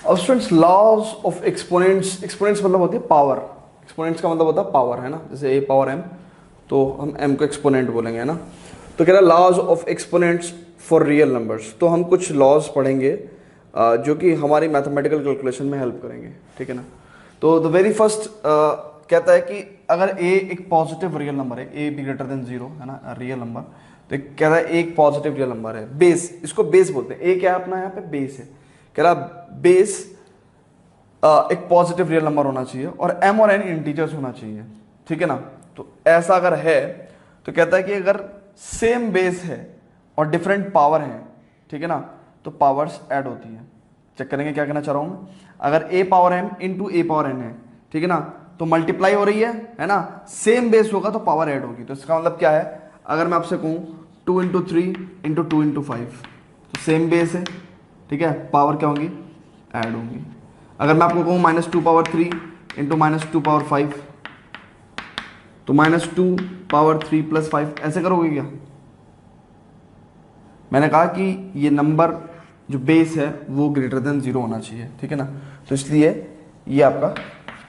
अब students laws of exponents, exponents मतलब होती है पावर, एक्सपोनेंट्स का मतलब होता है पावर, है ना, जैसे ए पावर एम, तो हम एम को एक्सपोनेंट बोलेंगे, है ना। तो कह रहा है laws of exponents for real numbers, तो हम कुछ लॉज पढ़ेंगे जो कि हमारी मैथमेटिकल कैलकुलेशन में हेल्प करेंगे, ठीक है ना। तो द वेरी फर्स्ट कहता है कि अगर ए एक पॉजिटिव रियल नंबर है, A be greater than zero, है ना, रियल नंबर, तो कह रहा है एक पॉजिटिव रियल नंबर है, बेस, इसको बेस बोलते हैं, ए क्या है अपना यहाँ पे बेस है, कह रहा बेस एक पॉजिटिव रियल नंबर होना चाहिए और एम और एन इंटीजर्स होना चाहिए, ठीक है ना। तो ऐसा अगर है तो कहता है कि अगर सेम बेस है और डिफरेंट पावर है, ठीक है ना, तो पावर्स ऐड होती है। चेक करेंगे क्या कहना चाह रहा हूं मैं। अगर ए पावर एम इंटू ए पावर एन है, ठीक है ना, तो मल्टीप्लाई हो रही है ना, सेम बेस होगा तो पावर ऐड होगी। तो इसका मतलब क्या है, अगर मैं आपसे कहूं 2 इंटू 3 इंटू 2 इंटू 5, तो सेम बेस है, ठीक है, पावर क्या होंगी, ऐड होंगी। अगर मैं आपको कहूं -2 पावर 3 इंटू -2 पावर 5, तो -2 पावर 3 प्लस 5, ऐसे करोगे क्या। मैंने कहा कि ये नंबर जो बेस है वो ग्रेटर देन जीरो होना चाहिए, ठीक है ना, तो इसलिए ये आपका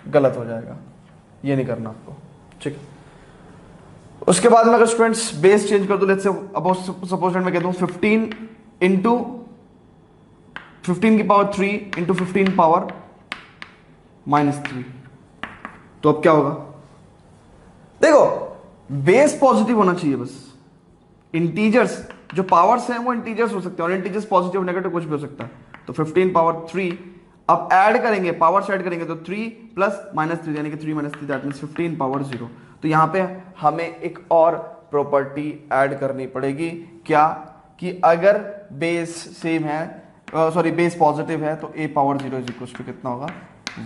गलत हो जाएगा, ये नहीं करना आपको, ठीक है। उसके बाद में अगर स्टूडेंट्स बेस चेंज कर दो, लेट्स से सपोज मैं कहता हूं 15 इंटू 15 की पावर 3 इंटू 15 पावर -3, तो अब क्या होगा, देखो बेस पॉजिटिव होना चाहिए बस, इंटीजर्स जो पावर्स हैं वो इंटीजर्स हो सकते हैं और इंटीजर्स पॉजिटिव नेगेटिव कुछ भी हो सकता है। तो 15 पावर 3 अब ऐड करेंगे, पावर्स ऐड करेंगे, तो 3 प्लस -3 यानी कि 3 - 3 दैट मींस 15 पावर 0। तो यहां पे हमें एक और प्रॉपर्टी ऐड करनी पड़ेगी, क्या, कि अगर बेस सेम है, सॉरी बेस पॉजिटिव है, तो a power 0 is equal to कितना होगा,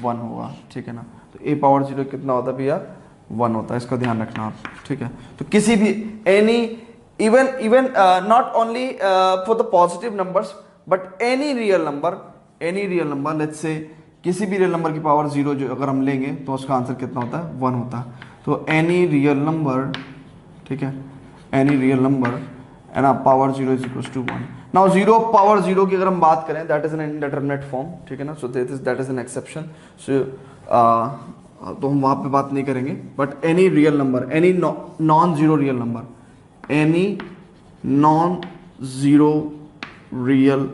1 होगा, ठीक है ना। तो a पावर 0 कितना होता है भैया, 1 होता है, इसका ध्यान रखना आप, ठीक है। तो किसी भी any even not only for the positive numbers but any real number let's say किसी भी रियल नंबर की पावर 0 जो अगर हम लेंगे तो उसका आंसर कितना होता है, 1 होता है। तो एनी रियल नंबर, ठीक है, एनी रियल नंबर है ना, power 0 is equal to 1। Now 0 power 0 की अगर हम बात करें, that is an indeterminate form, ठीक है ना, so that is an exception, so तो हम वहां पे बात नहीं करेंगे, but any real number, any non zero real number, any non zero real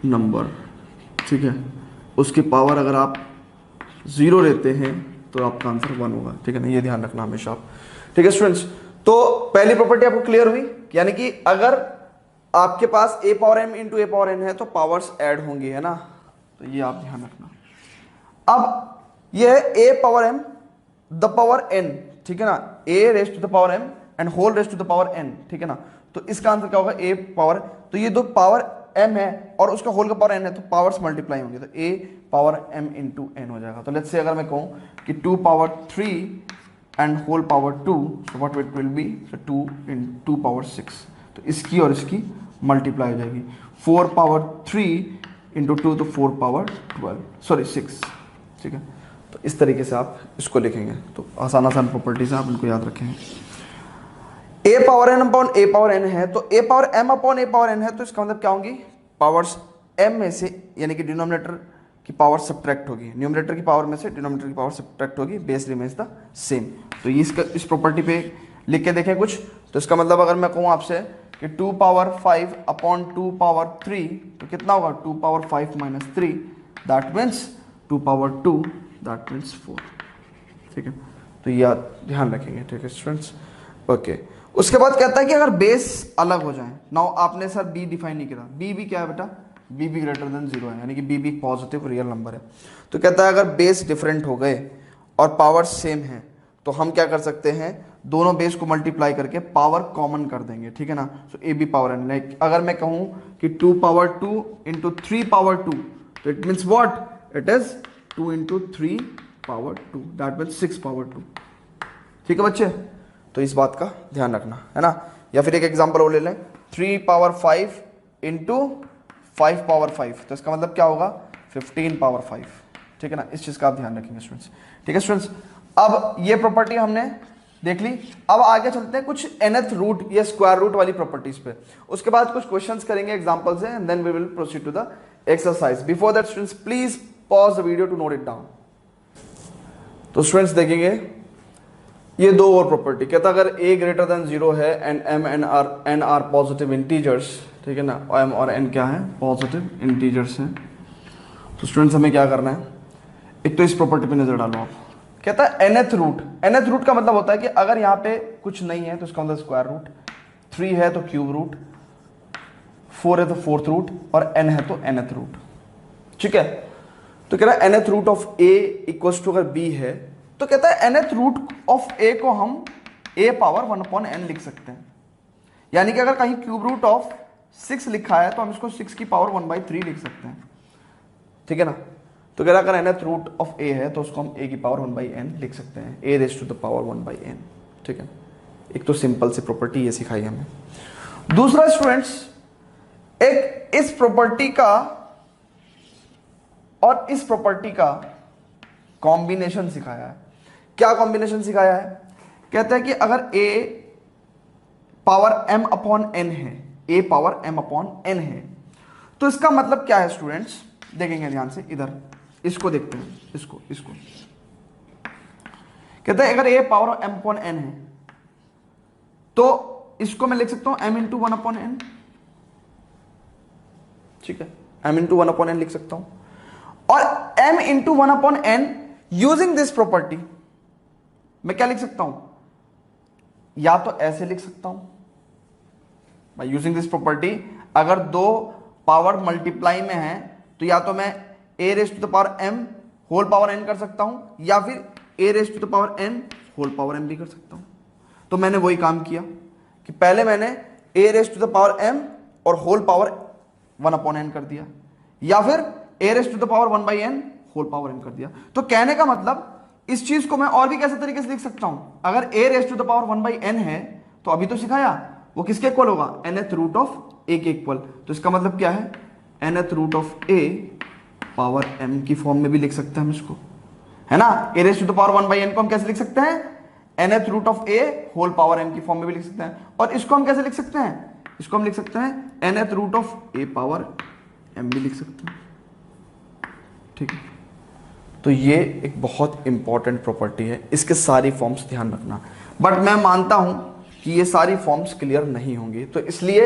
number, ठीक है, उसकी पावर अगर आप 0 लेते हैं तो आपका आंसर 1 होगा, ठीक है ना, ये ध्यान रखना हमेशा आप, ठीक है स्टूडेंट्स। तो पहली प्रॉपर्टी आपको क्लियर हुई, यानी कि अगर आपके पास a power m into a power n है तो पावर्स ऐड होंगी, है ना, तो ये आप ध्यान रखना। अब ये है a power m the power n, ठीक है ना, a raise to the power m and whole raise to the power n, ठीक है ना, तो इसका आंसर क्या होगा, a पावर, तो ये दो पावर m है और उसका होल का पावर n है, तो पावर्स मल्टीप्लाई होंगे, तो a power m into n हो जाएगा। तो लेट्स से अगर मैं कहूं कि 2 power 3 and whole power 2, so what it will be, 2 in 2 power 6, तो इसकी और इसकी मल्टीप्लाई हो जाएगी, 4 पावर 3 इंटू 2, तो 4 पावर 12, सॉरी 6, ठीक है। तो इस तरीके से आप इसको लिखेंगे, तो आसान आसान प्रॉपर्टीज हैं, आप इनको याद रखेंगे। a power n upon a power n है, तो a power m upon a power n है, तो इसका मतलब क्या होंगी, पावर्स m में से, यानी कि डिनोमिनेटर की पावर सब्ट्रैक्ट होगी, न्यूमरेटर की पावर में से डिनोमिनेटर की पावर सब्ट्रैक्ट होगी, बेस रिमेन्स द सेम। तो ये इसका इस प्रॉपर्टी पे लिख के देखें कुछ, तो इसका मतलब अगर मैं कहूँ आपसे कि 2 पावर 5 अपॉन 2 पावर 3, तो कितना होगा, 2 power 5 minus 3, that means 2 power 2, that means 4, ठीक है। तो ये ध्यान रखेंगे, ठीक है स्टूडेंट्स, ओके। उसके बाद कहता है कि अगर बेस अलग हो जाए, नाउ आपने सर बी डिफाइन नहीं किया, बी भी क्या है बेटा, बी भी ग्रेटर देन 0 है, यानी कि बी भी पॉजिटिव रियल नंबर है। तो कहता है अगर बेस डिफरेंट हो गए और पावर सेम है, तो हम क्या कर सकते हैं, दोनों बेस को मल्टीप्लाई करके पावर कॉमन कर देंगे, ठीक है ना। So A B power N, like अगर मैं कहूं कि 2 पावर 2 इंटू 3 पावर 2, तो it means what, it is 2 into 3 power 2, that means 6 power 2, ठीक है बच्चे। तो इस बात का ध्यान रखना, है ना। या फिर एक एग्जांपल और ले लें, 3 पावर 5 इंटू 5 पावर 5, तो इसका मतलब क्या होगा, 15 पावर 5, ठीक है ना, इस चीज का आप ध्यान रखेंगे स्टूडेंट्स, ठीक है स्टूडेंट्स। अब ये प्रॉपर्टी हमने देख ली, अब आगे चलते हैं कुछ nth रूट या स्क्वायर रूट वाली प्रॉपर्टीज पे, उसके बाद कुछ क्वेश्चंस करेंगे एग्जांपल से, and then we will proceed to the exercise. Before that students please pause the video to note it down. तो स्टूडेंट्स देखेंगे ये दो और प्रॉपर्टी, कहता अगर a ग्रेटर देन 0 है and m and n are positive integers, ठीक है ना, m और n क्या है, पॉजिटिव इंटीजर्स हैं। तो स्टूडेंट्स हमें क्या करना है, एक तो इस प्रॉपर्टी पे नजर डालो आप। कहता है nth रूट, nth रूट का मतलब होता है कि अगर यहाँ पे कुछ नहीं है तो इसका मतलब स्क्वायर रूट, 3 है तो क्यूब रूट, 4 है तो फोर्थ रूट और n है तो nth रूट, ठीक है। तो कह रहा है nth root of a equals to अगर b है तो कहता है nth रूट ऑफ a को हम a पावर 1/n लिख सकते हैं। यानी कि अगर कहीं क्यूब रूट ऑफ 6 लिखा है तो हम इसको 6 की पावर 1/3 लिख सकते हैं, ठीक है ना। तो कह रहा है अगर nth रूट ऑफ a है तो उसको हम a की पावर 1/n लिख सकते हैं, a raise to the power 1/n, ठीक है। एक तो सिंपल सी प्रॉपर्टी ये सिखाई हमें। दूसरा स्टूडेंट्स, एक इस प्रॉपर्टी का और इस प्रॉपर्टी का कॉम्बिनेशन सिखाया है। क्या कॉम्बिनेशन सिखाया है, कहता है कि अगर a पावर m/n है, a पावर m/n है, तो इसका मतलब क्या है स्टूडेंट्स, देखेंगे ध्यान से, इधर इसको देखते हैं, इसको कहता है अगर a पावर m/n है तो इसको मैं लिख सकता हूं m इंटू 1/n, ठीक है, m इंटू 1/n लिख सकता हूं। और m into 1/n using this property मैं क्या लिख सकता हूं, या तो ऐसे लिख सकता हूं बाय यूजिंग दिस प्रॉपर्टी, अगर दो पावर मल्टीप्लाई में है तो या तो मैं a raise to the power m whole power n कर सकता हूं या फिर a raise to the power n whole power m भी कर सकता हूं। तो मैंने वही काम किया कि पहले मैंने a raise to the power m और होल पावर 1/n कर दिया, या फिर a raise to the power 1/n whole power n कर दिया। तो कहने का मतलब इस चीज को मैं और भी कैसे तरीके से लिख सकता हूं, अगर a raise to the power 1/n है तो अभी तो सिखाया वो किसके इक्वल होगा, nth रूट ऑफ a के इक्वल। तो इसका मतलब क्या है, nth root of a power m की फॉर्म में भी लिख सकते हैं हम इसको, है ना। a raise to the power 1/n को हम कैसे लिख सकते हैं, nth root of a whole power m की फॉर्म में भी लिख सकते हैं। और इसको हम कैसे लिख सकते हैं, इसको हम लिख सकते हैं nth root of a power m भी लिख सकते हैं, ठीक है। तो ये एक बहुत इंपॉर्टेंट प्रॉपर्टी है, इसके सारी फॉर्म्स ध्यान रखना। बट मैं मानता हूं कि ये सारी फॉर्म्स क्लियर नहीं होंगी, तो इसलिए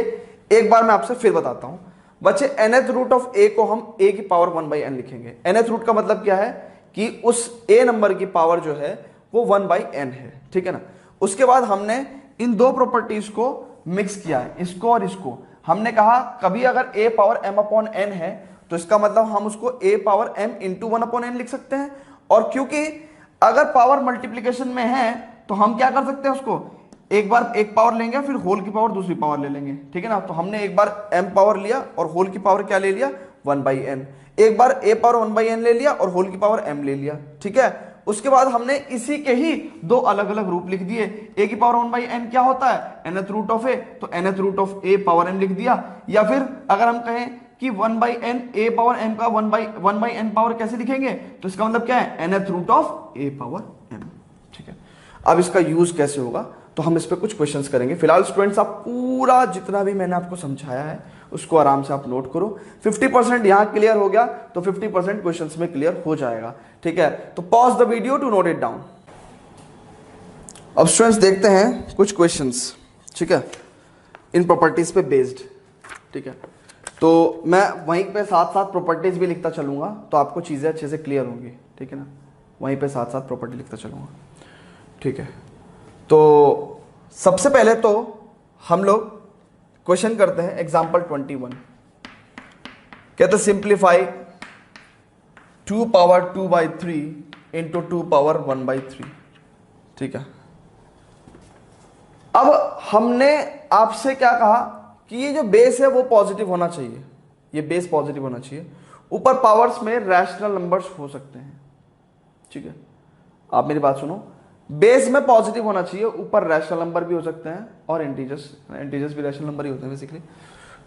एक बार मैं आपसे फिर बताता हूं। बच्चे nth रूट ऑफ a को हम a की पावर 1/n लिखेंगे। nth रूट का मतलब क्या है कि उस a नंबर की पावर जो है वो 1/n है, ठीक है ना। उसके बाद हमने इन दो प्रॉपर्टीज को मिक्स किया है, इसको और इसको। हमने कहा कभी अगर a पावर m/n है तो इसका मतलब हम उसको a power m into 1/n लिख सकते हैं। और क्योंकि अगर पावर मल्टीप्लीकेशन में है तो हम क्या कर सकते हैं, उसको एक बार एक पावर लेंगे फिर होल की पावर दूसरी पावर ले लेंगे, ठीक है ना। तो हमने एक बार m पावर लिया और होल की पावर क्या ले लिया, 1/n। एक बार a पावर 1/n ले लिया और होल की पावर m ले लिया, ठीक है। उसके बाद हमने इसी के ही दो अलग अलग रूप लिख दिए। a की पावर 1/n क्या होता है, nth रूट ऑफ a, तो nth root of a power m लिख दिया। या फिर अगर हम कहें कि 1/n a पावर m का 1/n पावर कैसे लिखेंगे, तो इसका मतलब क्या है, nth root of a power m, ठीक है। अब इसका यूज कैसे होगा तो हम इस पे कुछ क्वेश्चंस करेंगे। फिलहाल स्टूडेंट्स आप पूरा जितना भी मैंने आपको समझाया है उसको आराम से आप नोट करो। 50% यहाँ क्लियर हो गया तो 50% क्वेश्चंस में क्लियर हो जाएगा, ठीक है। तो pause the video to note it down. अब स्टूडेंट्स देखते हैं कुछ क्वेश्चंस, ठीक है, इन प्रॉपर्टीज पे बेस्ड, ठीक है। तो मैं वहीं पे साथ साथ प्रॉपर्टीज भी लिखता चलूंगा तो आपको चीजें अच्छे से क्लियर होंगी, ठीक है ना। वहीं पे साथ साथ प्रॉपर्टी लिखता चलूंगा, ठीक है। तो सबसे पहले तो हम लोग क्वेश्चन करते हैं एग्जांपल 21। कहते सिंप्लीफाई 2 पावर 2/3 इंटू 2 पावर 1/3, ठीक है। अब हमने आपसे क्या कहा कि ये जो बेस है वो पॉजिटिव होना चाहिए, ये बेस पॉजिटिव होना चाहिए। ऊपर पावर्स में रैशनल नंबर्स हो सकते हैं, ठीक है। आप मेरी बात सुनो, बेस में पॉजिटिव होना चाहिए, ऊपर रैशनल नंबर भी हो सकते हैं और इंटीजर्स भी रैशनल नंबर ही होते हैं बेसिकली।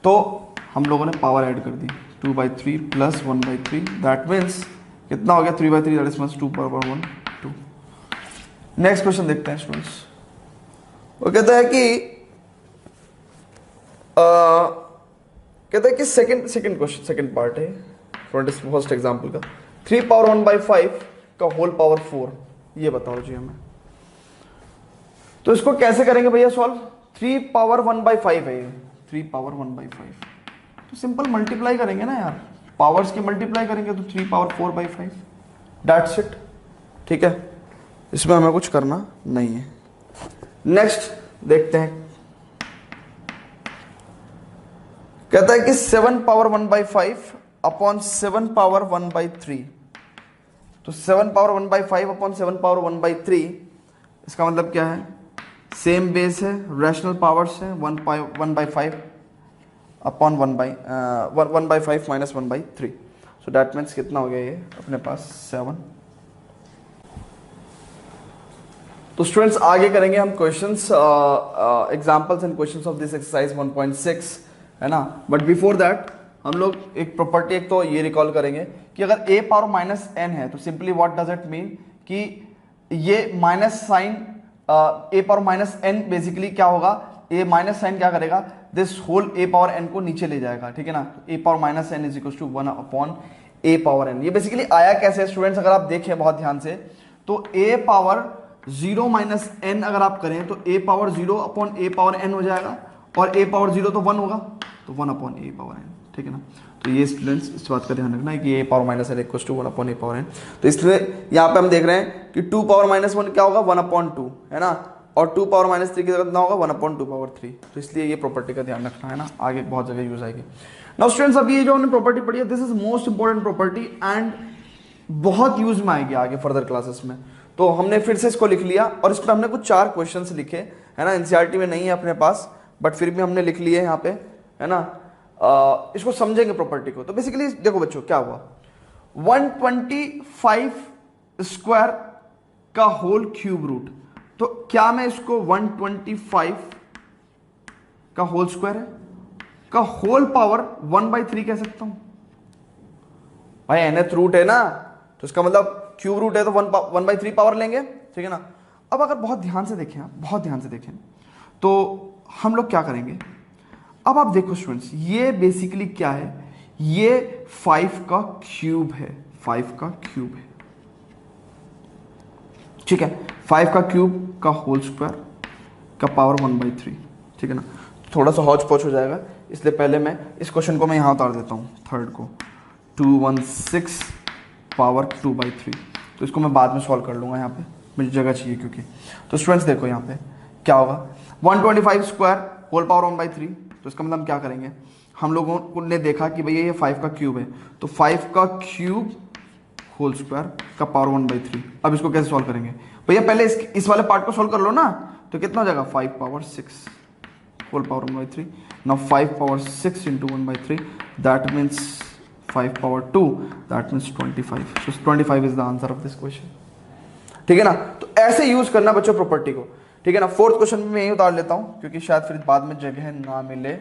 तो हम लोगों ने पावर ऐड कर दी 2/3 प्लस 1/3, दैट मीन्स कितना हो गया 3/3, that is means 2 power 1 2। Next question देखते हैं स्टूडेंट्स। वो कहता है कि कहता है कि सेकंड क्वेश्चन, सेकंड पार्ट है फर्स्ट एग्जाम्पल का, 3 पावर 1/5 का होल पावर 4, ये बताओ जी हमें। तो इसको कैसे करेंगे भैया सॉल्व? 3 पावर 1/5 है ये, 3 पावर 1/5, तो सिंपल मल्टीप्लाई करेंगे ना यार, पावर्स के मल्टीप्लाई करेंगे, तो 3 पावर 4/5, दैट्स इट। ठीक है, इसमें हमें कुछ करना नहीं है। नेक्स्ट देखते हैं, कहता है कि 7 पावर 1/5 अपॉन 7 पावर 1/3, तो 7 पावर 1/5 अपॉन 7 पावर 1/3, इसका मतलब क्या है? सेम बेस है, रैशनल पावर्स है, 1/5 upon 1/5 minus 1/3, so that means कितना हो गया ये अपने पास 7। तो स्टूडेंट्स आगे करेंगे हम questions, examples and questions of this exercise 1.6, है ना। बट बिफोर दैट हम लोग एक प्रॉपर्टी, एक तो ये रिकॉल करेंगे कि अगर a पावर माइनस n है तो simply what does it mean कि ये minus sign a power minus n basically क्या होगा, a माइनस साइन क्या करेगा, this whole a power n को नीचे ले जाएगा, ठीक है ना। a power minus n is equal to 1 upon a power n। ये बेसिकली आया कैसे स्टूडेंट्स, अगर आप देखें बहुत ध्यान से, तो a पावर 0 माइनस n अगर आप करें तो a power 0 upon a power n हो जाएगा, और a पावर 0 तो 1 होगा, तो 1 अपॉन a पावर n, ठीक है ना। तो ये स्टूडेंट्स इस बात का ध्यान रखना है कि a power minus n equal to 1 upon a power n। तो इसलिए यहाँ पे हम देख रहे हैं कि 2 पावर माइनस 1 क्या होगा, 1 अपॉन 2, है ना, और 2 पावर माइनस 3 की जगह कितना होगा, 1 अपॉन 2 पावर 3। तो इसलिए ये प्रॉपर्टी का ध्यान रखना है ना, आगे बहुत जगह यूज आएगी। नाउ स्टूडेंट्स अभी ये जो हमने प्रॉपर्टी पढ़ी है, this is most important property and बहुत यूज में आएगी आगे फर्दर क्लासेस में। तो हमने फिर से इसको लिख लिया, और इस पर हमने कुछ 4 क्वेश्चंस लिखे, है ना, एनसीईआरटी में नहीं है अपने पास, बट फिर भी हमने लिख लिए यहाँ पे, है ना। इसको समझेंगे प्रॉपर्टी को। तो बेसिकली देखो बच्चों क्या हुआ, 125 स्क्वायर का होल क्यूब रूट, तो क्या मैं इसको 125 का होल स्क्वायर है का होल पावर 1/3 कह सकता हूं? भाई nth रूट है ना, तो इसका मतलब क्यूब रूट है तो 1/3 पावर लेंगे, ठीक है ना। अब अगर बहुत ध्यान से देखें, बहुत ध्यान से देखें, तो हम लोग क्या करेंगे, अब आप देखो स्टूडेंट्स, ये बेसिकली क्या है, ये 5 का क्यूब है, 5 का क्यूब है, ठीक है, 5 का क्यूब का होल स्क्वायर का पावर 1/3, ठीक है ना। थोड़ा सा हौच पौच हो जाएगा, इसलिए पहले मैं इस क्वेश्चन को मैं यहां उतार देता हूं, थर्ड को, 216 पावर 2/3, तो इसको मैं बाद में सॉल्व कर लूंगा, यहाँ पे मुझे जगह चाहिए क्योंकि। तो स्टूडेंट्स देखो यहाँ पे क्या होगा, 125 स्क्वायर होल पावर 1/3, तो इसका मतलब हम क्या करेंगे, हम लोगों ने देखा कि भैया ये 5 का क्यूब है, तो 5 का क्यूब होल स्क्वायर का पावर 1/3। अब इसको कैसे सॉल्व करेंगे भैया, पहले इस वाले पार्ट को सॉल्व कर लो ना, तो कितना हो जाएगा, 5 power 6 whole power 1/3। Now 5 power 6 into 1/3, that means 5 power 2, that means 25। So 25 is the answer of this question, ठीक है ना। तो ऐसे यूज करना बच्चों प्रॉपर्टी को, ठीक है ना। फोर्थ क्वेश्चन में मैं यही उतार लेता हूं क्योंकि शायद फिर बाद में जगह ना मिले,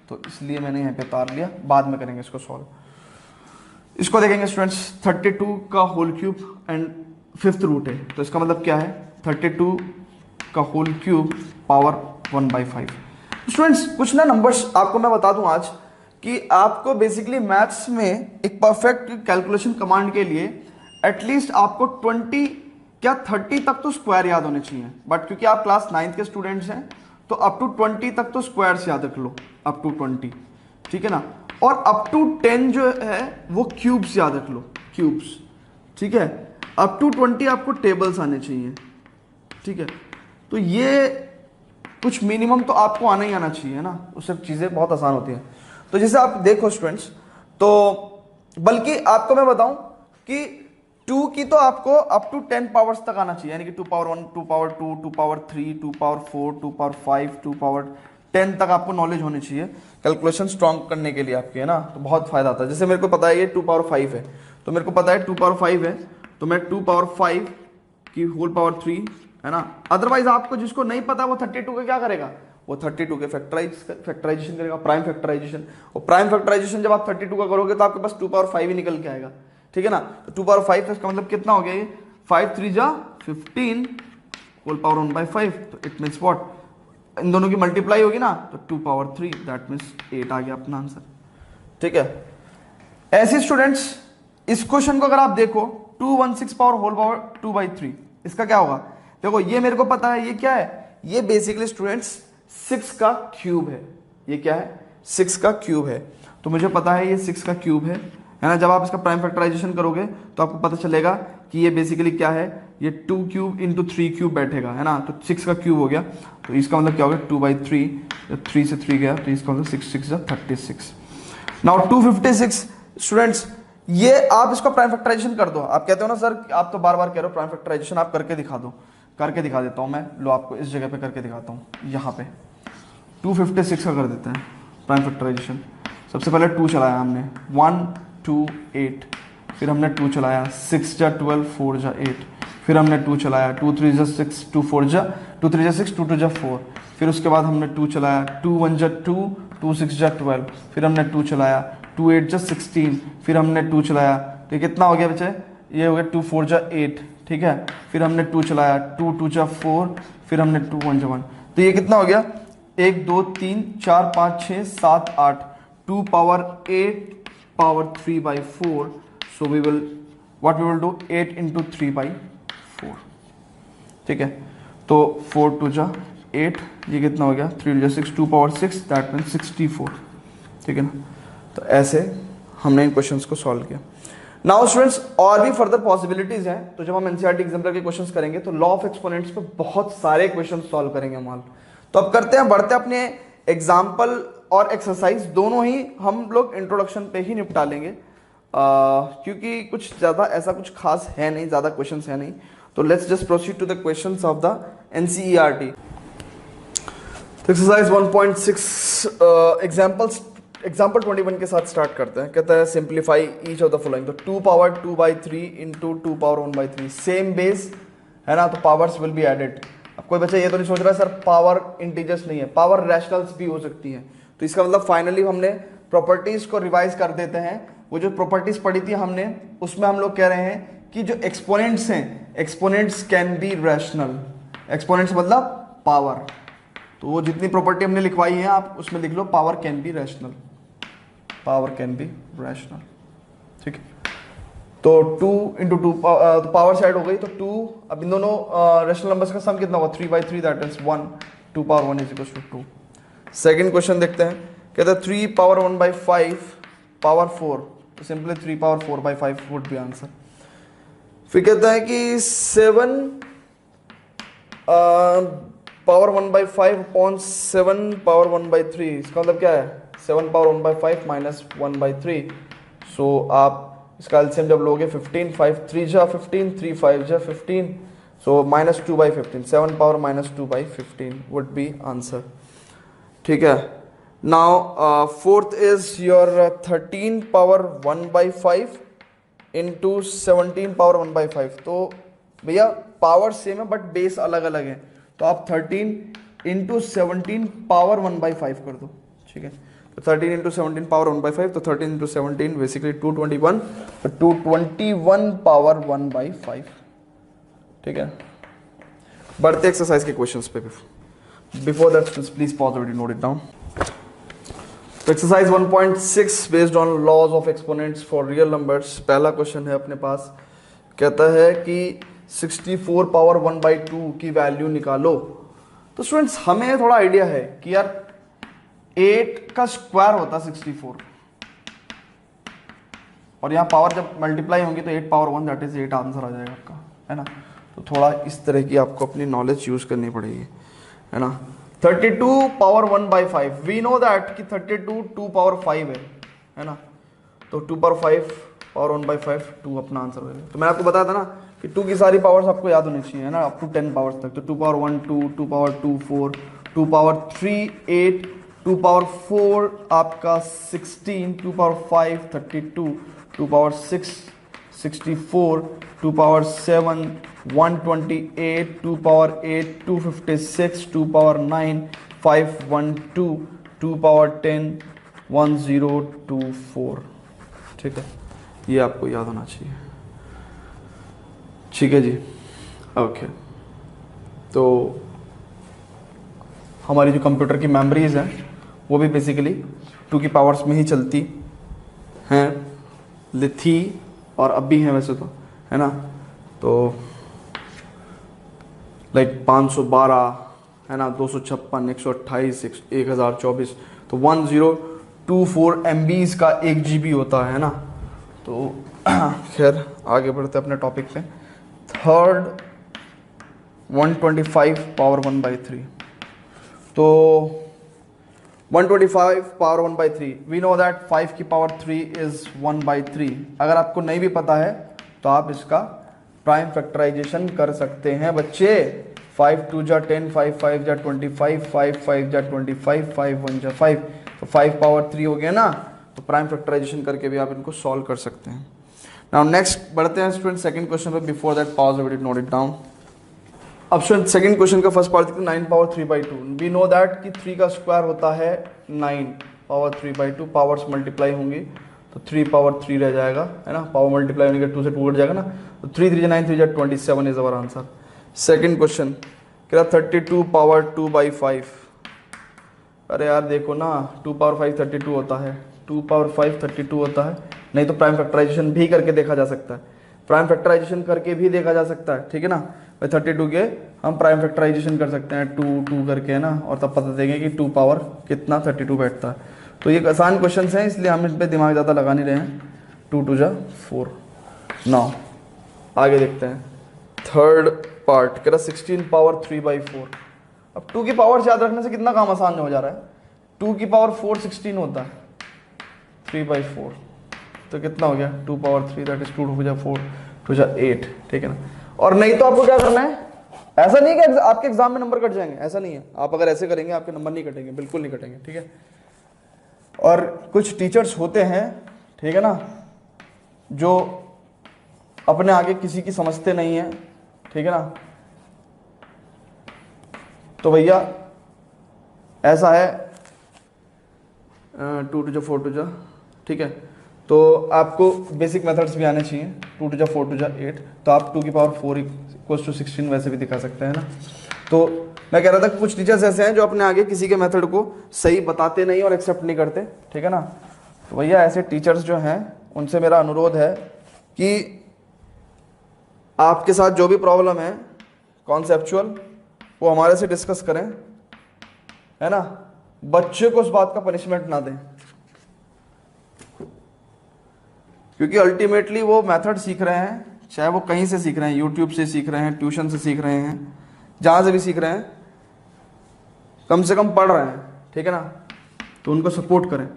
तो इसलिए मैंने यहाँ पे उतार लिया, बाद में करेंगे इसको सॉल्व। इसको देखेंगे स्टूडेंट्स, 32 का whole cube and 5th root है, तो इसका मतलब क्या है, 32 का होल क्यूब पावर 1/5। स्टूडेंट्स कुछ ना नंबर्स आपको मैं बता दूं आज कि आपको बेसिकली मैथ्स में एक परफेक्ट कैलकुलेशन कमांड के लिए एटलीस्ट आपको 20 क्या 30 तक तो स्क्वायर याद होने चाहिए, बट क्योंकि आप क्लास 9th के स्टूडेंट्स हैं तो अप टू 20 तक तो स्क्वायर्स याद रख लो, अप टू 20, ठीक है ना। और अप टू 10 जो है वो क्यूब्स याद रख लो, क्यूब्स, ठीक है। अप टू 20 आपको टेबल्स आने चाहिए, ठीक है। तो ये कुछ मिनिमम तो आपको आना ही आना चाहिए ना, उससे चीज़ें बहुत आसान होती हैं। तो जैसे आप देखो स्टूडेंट्स, तो बल्कि आपको मैं बताऊं कि 2 की तो आपको अप टू 10 पावर्स तक आना चाहिए, यानी कि 2 power 1, 2 power 2, 2 power 3, 2 power 4, 2 power 5, 2 power 10 तक आपको नॉलेज होनी चाहिए कैलकुलेशन स्ट्रॉन्ग करने के लिए आपके, है ना। तो बहुत फायदा आता है। जैसे मेरे को पता है ये 2 पावर 5 है, तो मेरे को पता है 2 पावर 5 है, तो मैं 2 पावर 5 की होल पावर 3, है ना। अदरवाइज आपको जिसको नहीं पता वो 32 का क्या करेगा, वो 32 के फैक्टराइजेशन करेगा, प्राइम फैक्टराइजेशन। और प्राइम फैक्टराइजेशन जब आप 32 का करोगे तो आपके पास 2 पावर 5 ही निकल के आएगा, ठीक है ना। तो 2 पावर 5 इसका मतलब कितना हो गया, ये 5 3 जा 15 होल पावर 1/5, तो इट मीन्स व्हाट, इन दोनों की मल्टीप्लाई होगी ना, तो 2 पावर 3, दैट मीन्स 8 आ गया अपना आंसर, ठीक है। ऐसे स्टूडेंट्स इस क्वेश्चन को अगर आप देखो 216 पावर होल पावर 2/3, इसका क्या होगा? देखो ये मेरे को पता है ये क्या है, ये बेसिकली स्टूडेंट्स 6 का क्यूब है। ये क्या है? 6 का क्यूब है। तो मुझे पता है ये 6 का क्यूब है ना। जब आप इसका प्राइम फैक्टराइजेशन करोगे तो आपको पता चलेगा कि ये बेसिकली क्या है, ये 2 क्यूब इंटू 3 क्यूब बैठेगा, है ना। तो 6 का क्यूब हो गया, तो इसका मतलब क्या हो गया 2/3, जब 3 से 3 गया तो इसका मतलब 6 6 36। नाउ 256 स्टूडेंट्स, ये आप इसका प्राइम फैक्टराइजेशन कर दो। आप कहते हो ना सर, आप तो बार बार कह रहे हो प्राइम फैक्टराइजेशन, आप करके दिखा दो। करके दिखा देता हूँ मैं, लो आपको इस जगह पे करके दिखाता हूँ। यहाँ पे 256 का कर देते हैं प्राइम फैक्टराइजेशन। सबसे पहले 2 चलाया हमने, 1 2 8, फिर हमने 2 चलाया, 6 जा 12 4 जा 8, फिर हमने 2 चलाया, 2 3 जा 6 2 4 जा 2 3 जा 6 2 2 जा 4, फिर उसके बाद हमने 2 चलाया, 2 1 जा 2 2 6 जा 12, फिर हमने 2 चलाया, 2 8 जा 16, फिर हमने 2 चलाया, तो कितना हो गया बच्चे? ये हो गया 2 4 जा 8, ठीक है। फिर हमने 2 चलाया, 2 2 जा 4, फिर हमने 2 1 जा 1, तो ये कितना हो गया? 1 2 3 4 5 6 7 8, 2 power 8 power 3/4, so we will do 8 into 3/4, ठीक है। तो 4 2 जा 8, ये कितना हो गया? 3 2 जा 6, 2 पावर 6, दैट मीन्स 64, ठीक है ना। तो ऐसे हमने इन क्वेश्चंस को सॉल्व किया। नाउ स्टूडेंट्स और भी फर्दर पॉसिबिलिटीज हैं, तो जब हम एनसीईआरटी एग्जाम्पलर के क्वेश्चंस करेंगे तो लॉ ऑफ एक्सपोनेंट्स पे बहुत सारे क्वेश्चन सॉल्व करेंगे हम। तो अब करते हैं, बढ़ते हैं अपने एग्जाम्पल और एक्सरसाइज दोनों ही हम लोग इंट्रोडक्शन पे ही निपटा लेंगे, क्योंकि कुछ ज़्यादा ऐसा कुछ खास है नहीं, ज़्यादा क्वेश्चंस है नहीं। तो let's just proceed to the questions of the NCERT. Exercise 1.6 example 21 के साथ स्टार्ट करते हैं। कहता है simplify each of the following. तो 2 power 2/3 into 2 power 1/3, same base है ना, तो पावर्स विल बी एडेड। अब कोई बच्चा ये तो नहीं सोच रहा है सर पावर इंटीजर्स नहीं है, पावर रैशनल्स भी हो सकती हैं। तो इसका मतलब फाइनली हमने प्रॉपर्टीज को रिवाइज कर देते हैं। वो जो प्रॉपर्टीज पढ़ी थी हमने, उसमें हम लोग कह रहे हैं कि जो एक्सपोनेंट्स हैं, exponents can be rational. Exponents मतलब पावर। तो वो जितनी प्रॉपर्टी हमने लिखवाई है आप उसमें लिख low power can be rational, power can be rational, ठीक है। तो 2 इंटू 2 तो पावर साइड हो गई, तो 2, अब इन दोनों रैशनल नंबर्स का सम कितना होगा? 3/3, that is 1, 2 power 1 is equal to 2। Second question देखते हैं। कहता है 3 पावर 1/5 पावर 4, तो simply 3 power 4/5 would be answer. फिर कहता है कि 7 पावर 1/5 अपॉन 7 पावर 1/3, इसका मतलब क्या है? 7 पावर 1/5 माइनस 1/3। सो आप इसका एलसीएम जब लोगे 15, 5 3 जा 15, 3 5 जा 15, so minus 2/15, 7 power minus 2/15 would be answer, ठीक है। Now fourth is your 13 power 1/5 into 17 power 1/5। तो भैया पावर सेम है बट बेस अलग अलग है, तो आप 13 इंटू 17 पावर 1/5 कर दो, ठीक है। तो 13 इंटू 17 पावर 1/5, तो 13 इंटू 17 बेसिकली 221, तो 221 पावर 1/5, ठीक है। बढ़ते एक्सरसाइज के क्वेश्चंस पे। Before that please pause the video, note it down. तो exercise 1.6 based on laws of exponents for real numbers. पहला क्वेश्चन है अपने पास, कहता है कि 64 पावर 1/2 की वैल्यू निकालो। तो स्टूडेंट्स हमें थोड़ा आइडिया है कि यार 8 का स्क्वायर होता 64, और यहाँ पावर जब मल्टीप्लाई होंगी तो 8 पावर 1 दैट इज 8 आंसर आ जाएगा आपका, है ना। तो थोड़ा इस तरह की आपको अपनी नॉलेज यूज करनी पड़ेगी, है ना। 32 पावर 1/5, वी नो दैट कि 32 2 पावर 5 है ना। तो 2 पावर 5 पावर 1/5 2 अपना आंसर हो जाएगा। तो मैं आपको बताया था ना कि 2 की सारी पावर्स आपको याद होनी चाहिए, है ना, अप टू 10 पावर्स तक। तो 2 पावर 1 2, 2 पावर 2 4, 2 पावर 3 8, 2 पावर 4 आपका 16, 2 power 5 32, 2 power 6 64, 2 power 7 128, 2 power 8 256, 2 power 9 512, 2 power 10 1024, ठीक है। ये आपको याद होना चाहिए, ठीक है जी, ओके। तो हमारी जो कंप्यूटर की मेमोरीज हैं वो भी बेसिकली 2 की पावर्स में ही चलती हैं, थी और अब भी हैं वैसे तो, है ना। तो लाइक 512 है ना, 256, 128, 1024, तो 1024 MBs का 1 GB होता है ना। तो खैर आगे बढ़ते अपने टॉपिक पे। थर्ड 125 पावर 1/3, तो 125 पावर 1/3, वी नो दैट 5 की पावर 3 इज 1/3। अगर आपको नहीं भी पता है तो आप इसका प्राइम फैक्टराइजेशन कर सकते हैं बच्चे। 5 2 जा 10, 5 5 जा 25, 5 5 जा 25, 5 1 जा 5, तो 5 पावर 3 हो गया ना। तो प्राइम फैक्टराइजेशन करके भी आप इनको सॉल्व कर सकते हैं। नाउ नेक्स्ट बढ़ते हैं स्टूडेंट सेकंड क्वेश्चन पे। Before that pause the video, note it down. अब स्टूडेंट सेकंड क्वेश्चन का फर्स्ट पार्ट देखते हैं, 9 पावर 3/2। वी नो दैट कि 3 का स्क्वायर होता है 9 पावर 3/2, पावर्स मल्टीप्लाई होंगी तो 3 पावर 3 रह जाएगा, है ना। पावर मल्टीप्लाई होने के 2 से 2 कट जाएगा ना, तो 3 3 9 3 27 is our answer. Second question क्या, 32 पावर 2/5। अरे यार देखो ना, 2 पावर 5 32 होता है, 2 पावर 5 32 होता है। नहीं तो प्राइम फैक्टराइजेशन भी करके देखा जा सकता है, प्राइम फैक्टराइजेशन करके भी देखा जा सकता है, ठीक है ना। भाई 32 के हम प्राइम फैक्टराइजेशन कर सकते हैं 2 2 करके, है ना, और तब पता देंगे कि 2 पावर कितना 32 बैठता है। तो ये आसान क्वेश्चन हैं, इसलिए हम इन पर दिमाग ज़्यादा लगा नहीं रहे हैं। 2 2 जा 4। नाउ आगे देखते हैं थर्ड पार्ट, कह रहा 16 पावर 3/4। अब 2 की पावर याद रखने से कितना काम आसान हो जा रहा है। 2 की पावर 4 16 होता है, 3/4 तो कितना हो गया 2 पावर 3, दैट इज 2 2 जा 4 2 जा 8, ठीक है ना। और नहीं तो आपको क्या करना है, ऐसा नहीं कि आपके एग्जाम में नंबर कट जाएंगे, ऐसा नहीं है। आप अगर ऐसे करेंगे आपके नंबर नहीं कटेंगे, बिल्कुल नहीं कटेंगे, ठीक है। और कुछ टीचर्स होते हैं, ठीक है ना, जो अपने आगे किसी की समझते नहीं है, ठीक है ना। तो भैया ऐसा है 2 2 जा 4 2 जा, ठीक है। तो आपको बेसिक मेथड्स भी आने चाहिए। 2 2 जा 4 2 जा 8, तो आप 2 की पावर 4 इक्वल्स टू 16 वैसे भी दिखा सकते हैं ना। तो मैं कह रहा था कि कुछ टीचर्स ऐसे हैं जो अपने आगे किसी के मेथड को सही बताते नहीं और एक्सेप्ट नहीं करते, ठीक है ना। तो भैया ऐसे टीचर्स जो हैं उनसे मेरा अनुरोध है कि आपके साथ जो भी प्रॉब्लम है कॉन्सेप्चुअल, वो हमारे से डिस्कस करें, है ना। बच्चे को उस बात का पनिशमेंट ना दें, क्योंकि अल्टीमेटली वो मेथड सीख रहे हैं, चाहे वो कहीं से सीख रहे हैं, यूट्यूब से सीख रहे हैं, ट्यूशन से सीख रहे हैं, जहाँ से भी सीख रहे हैं, कम से कम पढ़ रहे हैं, ठीक है ना। तो उनको सपोर्ट करें।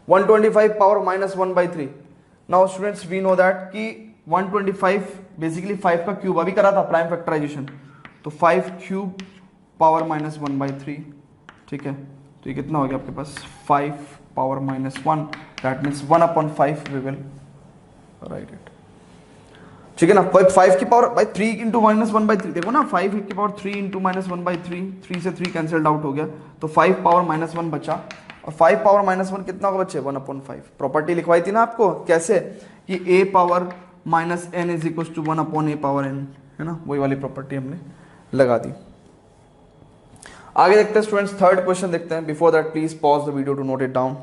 125 power -1/3। Now students we know that कि 125 बेसिकली 5 का क्यूब, अभी करा था प्राइम फैक्टराइजेशन, तो 5 क्यूब पावर -1/3, ठीक है। तो ये कितना हो गया आपके पास 5 power -1, that means 1/5 we will write it, ठीक है ना। 5 की पावर बाई 3 इंटू -1/3, देखो ना 5 की पावर 3 इंटू -1/3, 3 से 3 कैंसल्ड आउट हो गया, तो 5 पावर -1 बचा। और 5 पावर -1 कितना होगा बच्चे 1/5। प्रॉपर्टी लिखवाई थी ना आपको, कैसे कि a power -n is equal to 1/a power n, है ना, वही वाली प्रॉपर्टी हमने लगा दी। आगे देखते हैं स्टूडेंट्स, थर्ड क्वेश्चन देखते हैं। Before that please pause the video to note it down.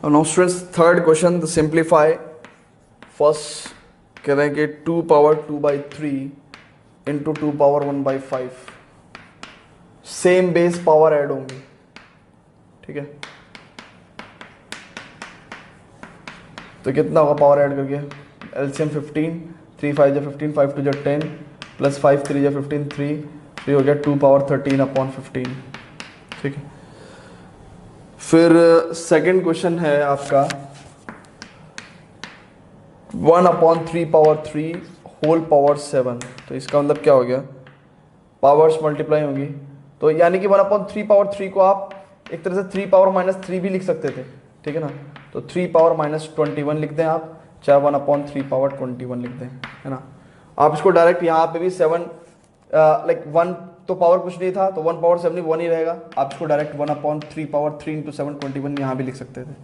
Now students third question, the simplify. First कह रहे हैं कि 2 power 2/3 into 2 power 1/5, same base power add होंगी, ठीक है। तो कितना होगा पावर ऐड करके, एलसीएम 15, 3 5 जा 15, 5 2 जा 10, प्लस 5 3 जा 15, 3 हो गया 2 पावर 13/15, ठीक है। फिर सेकंड क्वेश्चन है आपका 1/3 पावर 3 होल पावर 7। तो इसका मतलब क्या हो गया, पावर्स मल्टीप्लाई होंगी, तो यानी कि 1/3 पावर 3 को आप एक तरह से 3 पावर -3 भी लिख सकते थे, ठीक है ना। तो 3 पावर -21 लिख दें आप, चाहे 1/3 पावर 21 लिख दें, है ना। आप इसको डायरेक्ट यहाँ पे भी 7 लाइक 1 तो पावर कुछ नहीं था, तो 1 पावर 7 1 ही रहेगा। आप इसको डायरेक्ट 1/3 पावर 3 इंटू 7 21 यहाँ भी लिख सकते थे।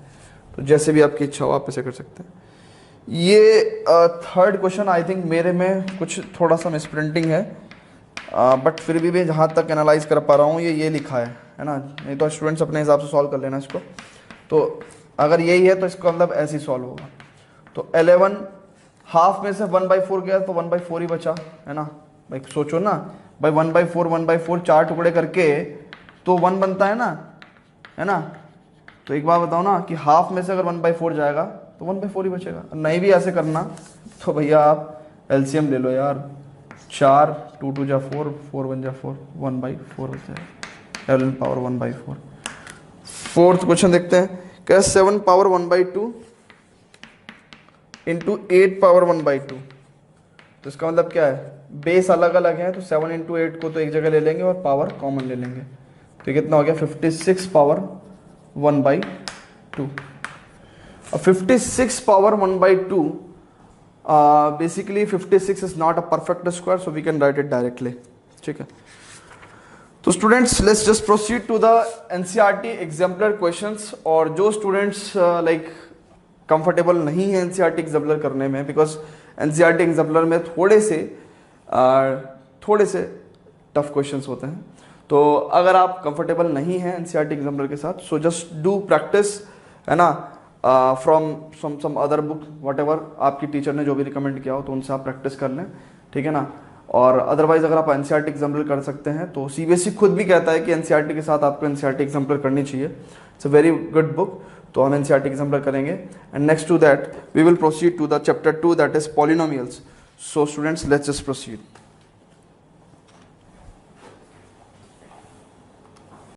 तो जैसे भी आपकी इच्छा हो आप ऐसे कर सकते हैं। ये थर्ड क्वेश्चन आई थिंक मेरे में कुछ थोड़ा सा मिसप्रिंटिंग है, बट फिर भी मैं जहाँ तक एनालाइज कर पा रहा हूँ ये लिखा है ना। नहीं तो स्टूडेंट्स अपने हिसाब से सॉल्व कर लेना इसको। तो अगर यही है तो इसका मतलब ऐसे ही सॉल्व होगा। तो 11 हाफ में से 1/4 गया तो 1/4 ही बचा, है ना भाई। सोचो ना भाई, 1/4 4 टुकड़े करके तो 1 बनता है ना। तो एक बात बताओ ना कि हाफ में से अगर 1/4 जाएगा तो 1/4 ही बचेगा। नहीं भी ऐसे करना तो भैया आप एलसीएम ले लो यार, 4 2 2 जा 4 4 1 जा 4 1/4 होता है, 11 पावर 1/4। फोर्थ क्वेश्चन देखते हैं, क्या 7 पावर 1/2 इंटू 8 पावर 1/2। तो इसका मतलब क्या है, बेस अलग अलग है तो 7 इंटू 8 को तो एक जगह ले लेंगे और पावर कॉमन ले लेंगे। तो कितना हो गया 56 पावर 1/2। अब 56 power 1/2, basically 56 is not a perfect square, so we can write it directly. ठीक है, तो students let's just proceed to the NCERT exemplar questions. और जो स्टूडेंट्स लाइक कंफर्टेबल नहीं है एनसीईआरटी एग्जाम्पलर करने में, बिकॉज एनसीईआरटी एग्जाम्पलर में थोड़े से टफ क्वेश्चंस होते हैं, तो अगर आप कंफर्टेबल नहीं हैं एनसीईआरटी एग्जाम्पलर के साथ, सो जस्ट डू प्रैक्टिस, है ना, from some other book, whatever आपकी टीचर ने जो भी रिकमेंड किया हो तो उनसे आप प्रैक्टिस कर लें, ठीक है ना। और अदरवाइज अगर आप एनसीईआरटी एग्जाम्पलर कर सकते हैं तो सीबीएसई खुद भी कहता है कि एनसीईआरटी के साथ आपको एनसीईआरटी एग्जाम्पलर करनी चाहिए। It's a very good book, तो हम एनसीईआरटी एग्जाम्पलर करेंगे। And next to that we will proceed to the chapter 2 that is polynomials. So students let's just proceed.